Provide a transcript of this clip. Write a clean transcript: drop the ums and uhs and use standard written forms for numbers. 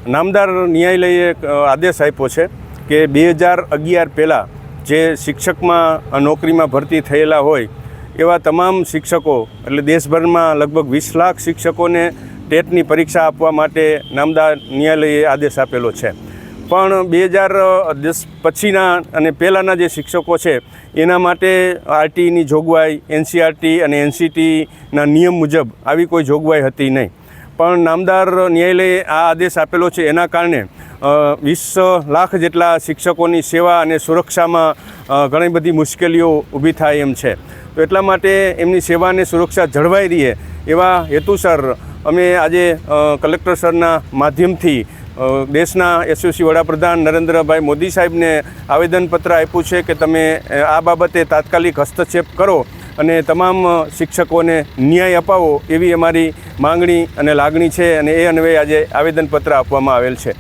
નામદાર ન્યાયાલયે આદેશ આપ્યો છે કે 2011 પહેલાં જે શિક્ષકમાં નોકરીમાં ભરતી થયેલા હોય એવા તમામ શિક્ષકો એટલે દેશભરમાં લગભગ 20 લાખ શિક્ષકોને ટેટની પરીક્ષા આપવા માટે નામદાર ન્યાયાલયે આદેશ આપેલો છે. પણ 2010 પછીના અને પહેલાંના જે શિક્ષકો છે એના માટે આરટીઈની જોગવાઈ, એનસીઆરટી અને એનસીટીના નિયમ મુજબ આવી કોઈ જોગવાઈ હતી નહીં. પણ નામદાર ન્યાયાલયે આ આદેશ આપેલો છે એના કારણે 20 લાખ જેટલા શિક્ષકોની સેવા અને સુરક્ષામાં ઘણી બધી મુશ્કેલીઓ ઊભી થાય એમ છે. તો એટલા માટે એમની સેવા અને સુરક્ષા જળવાઈ રહે એવા હેતુસર અમે આજે કલેક્ટર સરના માધ્યમથી દેશના યશસ્વી વડાપ્રધાન નરેન્દ્રભાઈ મોદી સાહેબને આવેદનપત્ર આપ્યું છે કે તમે આ બાબતે તાત્કાલિક હસ્તક્ષેપ કરો અને તમામ શિક્ષકોને ન્યાય અપાવો એવી અમારી માંગણી અને લાગણી છે અને એ અન્વયે આજે આવેદનપત્ર આપવામાં આવેલ છે.